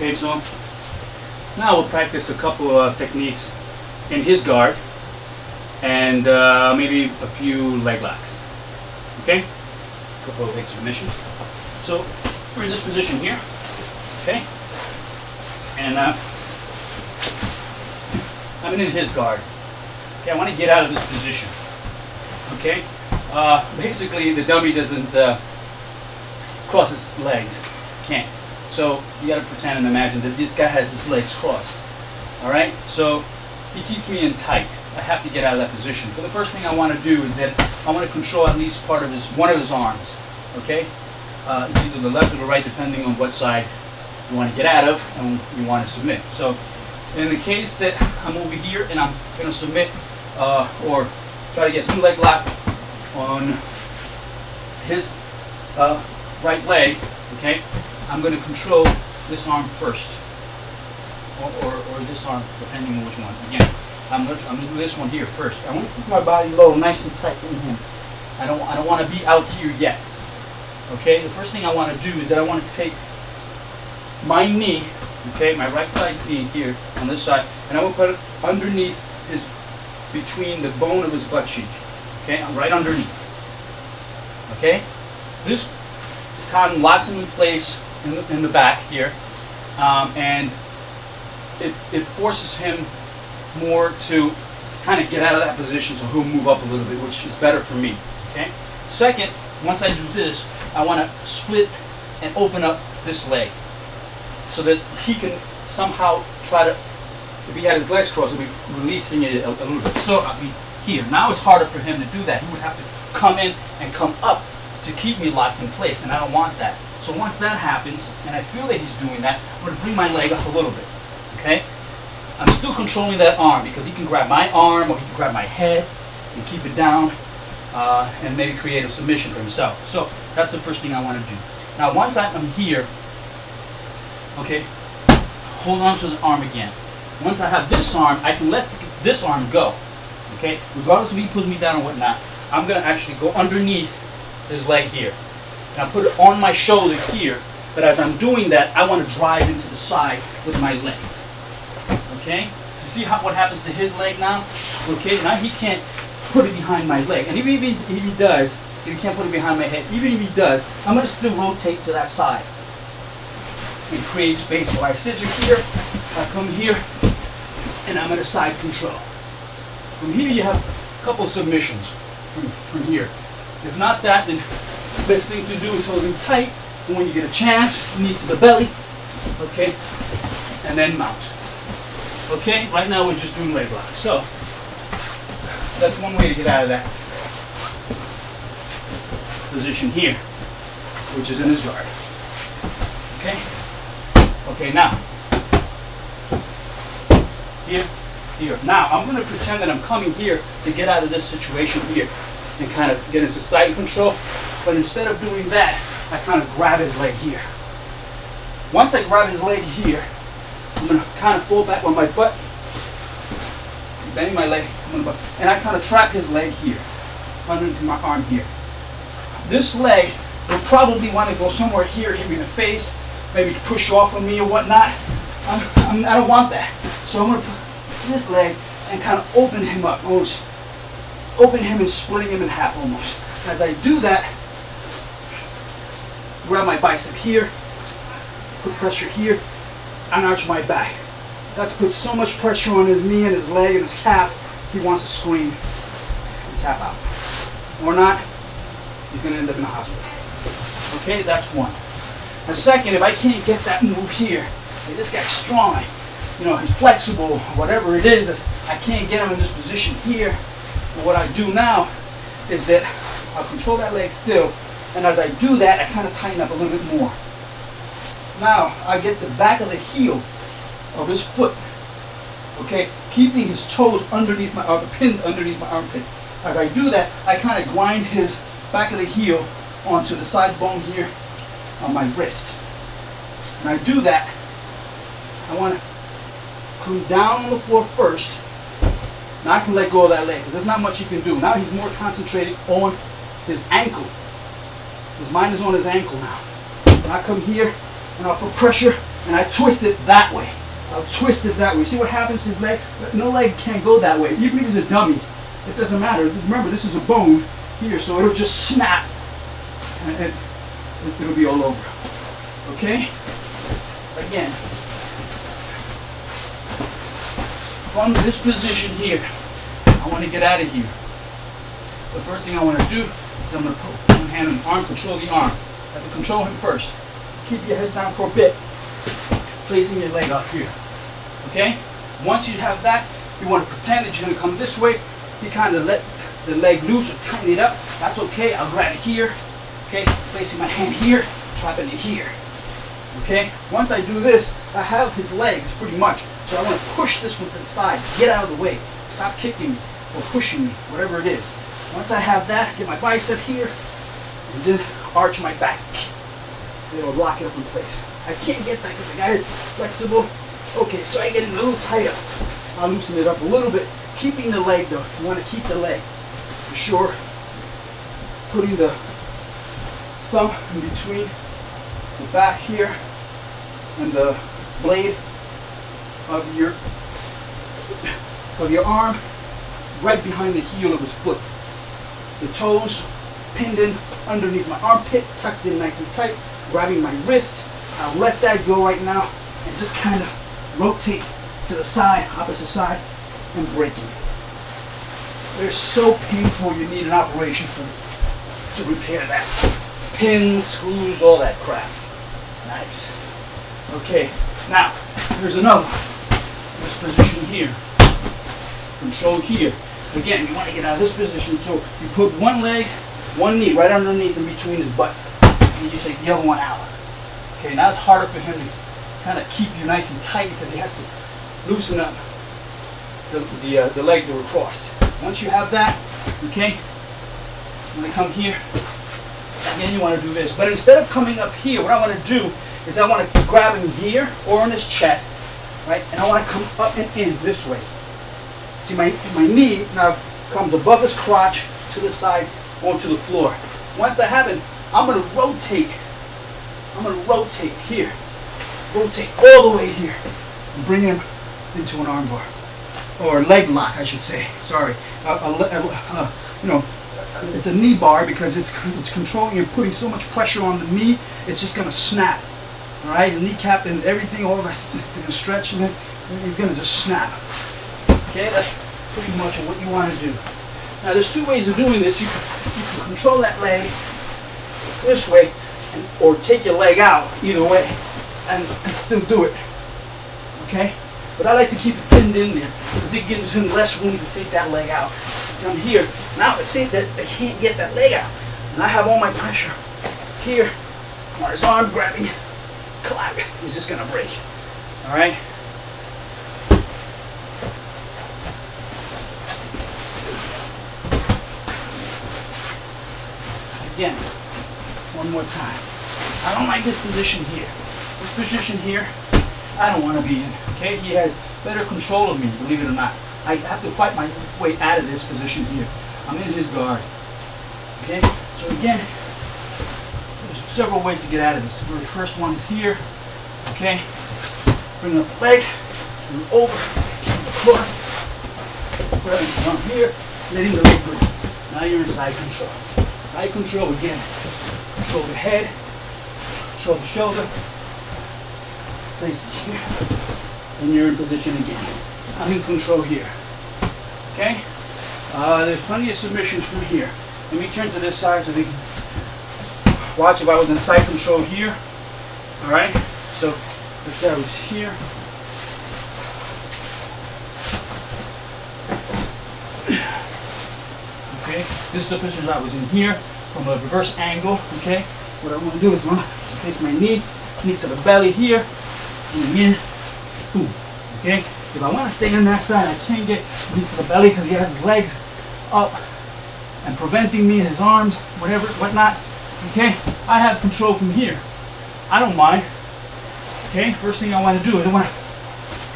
Okay, so now we'll practice a couple of techniques in his guard and maybe a few leg locks. Okay, a couple of leg submissions. So we're in this position here. Okay, and I'm in his guard. Okay, I want to get out of this position. Okay, basically the dummy doesn't cross his legs. Can't. So you got to pretend and imagine that this guy has his legs crossed. All right. So he keeps me in tight. I have to get out of that position. So the first thing I want to do is that I want to control at least part of one of his arms. Okay. It's either the left or the right, depending on what side you want to get out of and you want to submit. So in the case that I'm over here and I'm going to submit or try to get some leg lock on his right leg, okay, I'm going to control this arm first, or this arm, depending on which one. Again, I'm going to do this one here first. I want to keep my body low, nice and tight in him. I don't want to be out here yet. Okay, the first thing I want to do is that I want to take my knee, okay, my right side knee here on this side, and I will put it underneath between the bone of his butt cheek. Okay, I'm right underneath. Okay, this kind of locks him in place in the back here, and it forces him more to kind of get out of that position, so he'll move up a little bit, which is better for me. Okay. Second, once I do this, I want to split and open up this leg so that he can somehow try to, if he had his legs crossed, he'll be releasing it a little bit. So I'll be here. Now it's harder for him to do that. He would have to come in and come up to keep me locked in place, and I don't want that. So once that happens, and I feel that he's doing that, I'm going to bring my leg up a little bit. Okay? I'm still controlling that arm because he can grab my arm or he can grab my head and keep it down and maybe create a submission for himself. So that's the first thing I want to do. Now once I'm here, okay, hold on to the arm again. Once I have this arm, I can let this arm go. Okay? Regardless if he pulls me down or whatnot, I'm going to actually go underneath his leg here. And I'll put it on my shoulder here, but as I'm doing that, I want to drive into the side with my legs. Okay? You see what happens to his leg now? Okay, now he can't put it behind my leg. And even if he does, if he can't put it behind my head, even if he does, I'm going to still rotate to that side and create space. So I scissor here, I come here, and I'm at a side control. From here you have a couple submissions from here. If not that, then the best thing to do is hold him tight, and when you get a chance, knee to the belly, okay, and then mount. Okay, right now we're just doing leg locks. So that's one way to get out of that position here, which is in his guard. Okay? Okay, now, here, here. Now, I'm going to pretend that I'm coming here to get out of this situation here and kind of get into side control. But instead of doing that, I kind of grab his leg here. Once I grab his leg here, I'm going to kind of fall back on my butt, bending my leg, and I kind of trap his leg here, underneath my arm here. This leg will probably want to go somewhere here, hit me in the face, maybe push off of me or whatnot. I don't want that. So I'm going to put this leg and kind of open him up, almost open him and splitting him in half almost. As I do that, grab my bicep here, put pressure here, and arch my back. That's put so much pressure on his knee and his leg and his calf, he wants to scream and tap out. Or not, he's going to end up in the hospital. Okay, that's one. And second, if I can't get that move here, like this guy's strong, you know, he's flexible, whatever it is, I can't get him in this position here. But what I do now is that I'll control that leg still, and as I do that, I kind of tighten up a little bit more. Now, I get the back of the heel of his foot, okay, keeping his toes underneath my armpit, pinned underneath my armpit. As I do that, I kind of grind his back of the heel onto the side bone here on my wrist. And I do that, I want to come down on the floor first. Now I can let go of that leg because there's not much he can do. Now he's more concentrated on his ankle. His mind is on his ankle now. And I come here and I'll put pressure and I twist it that way. I'll twist it that way. See what happens? His leg, no leg can't go that way. Even if it's a dummy, it doesn't matter. Remember, this is a bone here, so it'll just snap, and it'll be all over. Okay? Again, from this position here, I want to get out of here. The first thing I want to do is I'm going to put one hand on the arm, control the arm. I have to control him first. Keep your head down for a bit, placing your leg up here. Okay? Once you have that, you want to pretend that you're going to come this way. You kind of let the leg loose or tighten it up. That's okay. I'll grab it here. Okay? Placing my hand here, trapping it here. Okay? Once I do this, I have his legs pretty much. So I want to push this one to the side. Get out of the way. Stop kicking me or pushing me, whatever it is. Once I have that, get my bicep here, and then arch my back. It'll lock it up in place. I can't get that because the guy is flexible. Okay, so I get it a little tighter. I'll loosen it up a little bit. Keeping the leg though. You want to keep the leg for sure. Putting the thumb in between the back here and the blade of your arm, right behind the heel of his foot. The toes pinned in underneath my armpit, tucked in nice and tight, grabbing my wrist. I'll let that go right now and just kind of rotate to the side, opposite side, and breaking. They're so painful, you need an operation to repair that. Pins, screws, all that crap. Nice. Okay, now here's another one. This position here. Control here. Again, you want to get out of this position, so you put one leg, one knee right underneath in between his butt, and you take the other one out. Okay, now it's harder for him to kind of keep you nice and tight because he has to loosen up the legs that were crossed. Once you have that, okay, I'm going to come here. Again, you want to do this, but instead of coming up here, what I want to do is I want to grab him here or on his chest, right, and I want to come up and in this way. See, my knee now comes above his crotch to the side onto the floor. Once that happens, I'm going to rotate. I'm going to rotate here. Rotate all the way here. And bring him into an arm bar. Or leg lock, I should say. Sorry. You know, it's a knee bar because it's controlling and putting so much pressure on the knee, it's just going to snap. All right? The kneecap and everything, all that's going to stretch, and it's going to just snap. Okay, that's pretty much what you want to do. Now, there's two ways of doing this. You can control that leg this way, or take your leg out, either way, and still do it. Okay? But I like to keep it pinned in there, because it gives him less room to take that leg out. So I'm here. Now, let's see that I can't get that leg out. And I have all my pressure here on his arm, grabbing, clap. He's just going to break. All right? Again, one more time. I don't like this position here. This position here, I don't want to be in. Okay, he has better control of me, believe it or not. I have to fight my way out of this position here. I'm in his guard. Okay, so again, there's several ways to get out of this. The first one here. Okay, bring up the leg, move over, across, grabbing the arm here, letting the leg go. Now you're in side control. Side control again. Control the head, control the shoulder, place it here, and you're in position again. I'm in control here. Okay? There's plenty of submissions from here. Let me turn to this side so we can watch if I was in side control here. Alright? So let's say I was here. Okay? This is the position I was in here from a reverse angle. Okay? What I want to do is I want to place my knee to the belly here, and again, boom. Okay? If I want to stay on that side, I can't get knee to the belly because he has his legs up and preventing me, his arms, whatever, whatnot. Okay? I have control from here. I don't mind. Okay? First thing I want to do is I want to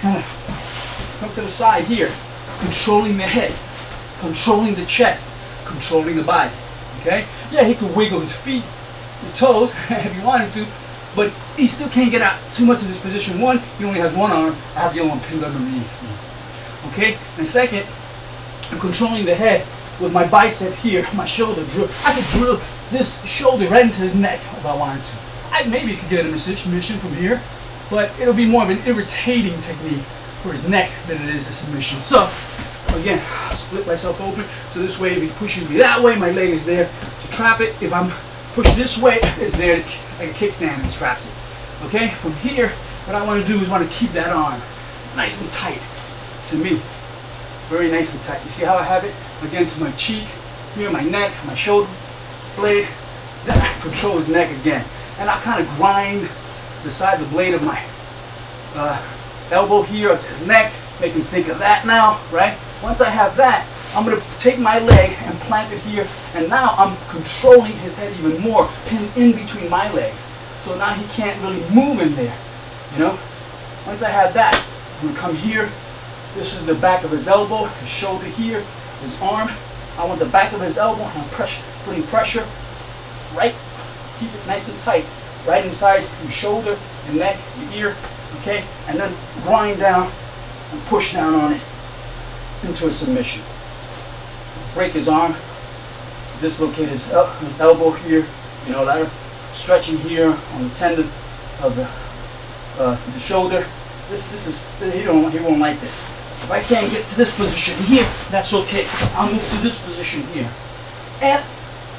kind of come to the side here, controlling the head, controlling the chest, controlling the body. Okay? Yeah, he could wiggle his feet, his toes, if he wanted to, but he still can't get out too much of this position. One, he only has one arm. I have the other one pinned underneath. Okay, and second, I'm controlling the head with my bicep here, my shoulder drill. I could drill this shoulder right into his neck if I wanted to. I maybe could get a submission from here, but it'll be more of an irritating technique for his neck than it is a submission. So again, I'll split myself open, so this way if he pushes me that way, my leg is there to trap it. If I'm pushed this way, it's there like a kickstand and straps it. Okay, from here, what I want to do is want to keep that arm nice and tight to me. Very nice and tight. You see how I have it against my cheek, here, my neck, my shoulder blade. Then I control his neck again. And I kind of grind the side of the blade of my elbow here to his neck, make him think of that now, right? Once I have that, I'm going to take my leg and plant it here, and now I'm controlling his head even more, pinned in between my legs. So now he can't really move in there, you know? Once I have that, I'm going to come here. This is the back of his elbow, his shoulder here, his arm. I want the back of his elbow, I'm putting pressure right, keep it nice and tight, right inside your shoulder, your neck, your ear, okay? And then grind down and push down on it into a submission. Break his arm, dislocate his elbow here, you know, a lot of stretching here on the tendon of the shoulder. He won't like this. If I can't get to this position here, that's okay. I'll move to this position here. And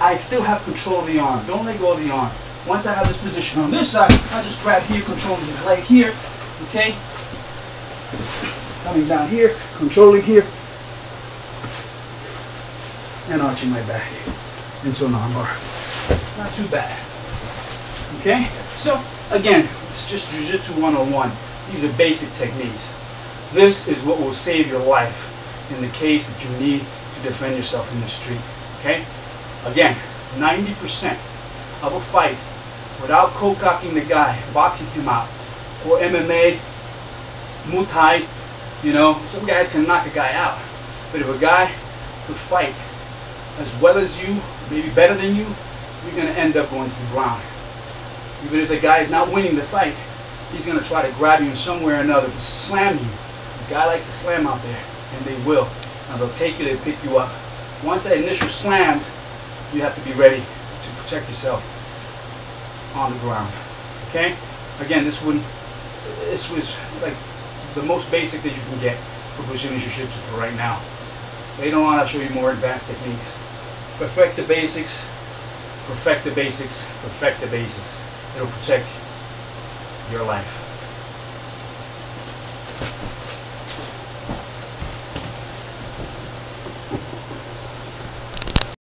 I still have control of the arm. Don't let go of the arm. Once I have this position on this side, I just grab here, controlling his leg here, okay? Coming down here, controlling here, and arching my back into an arm bar. Not too bad. Okay? So, again, it's just Jiu-Jitsu 101. These are basic techniques. This is what will save your life in the case that you need to defend yourself in the street. Okay? Again, 90% of a fight without co-cocking the guy, boxing him out, or MMA, Muay Thai, you know, some guys can knock a guy out. But if a guy could fight as well as you, maybe better than you, you're going to end up going to the ground. Even if the guy is not winning the fight, he's going to try to grab you in some way or another to slam you. The guy likes to slam out there, and they will. Now they'll take you, they'll pick you up. Once that initial slams, you have to be ready to protect yourself on the ground. Okay? Again, this was like the most basic that you can get for Brazilian Jiu-Jitsu for right now. Later on, I'll show you more advanced techniques. Perfect the basics, perfect the basics, perfect the basics. It'll protect your life.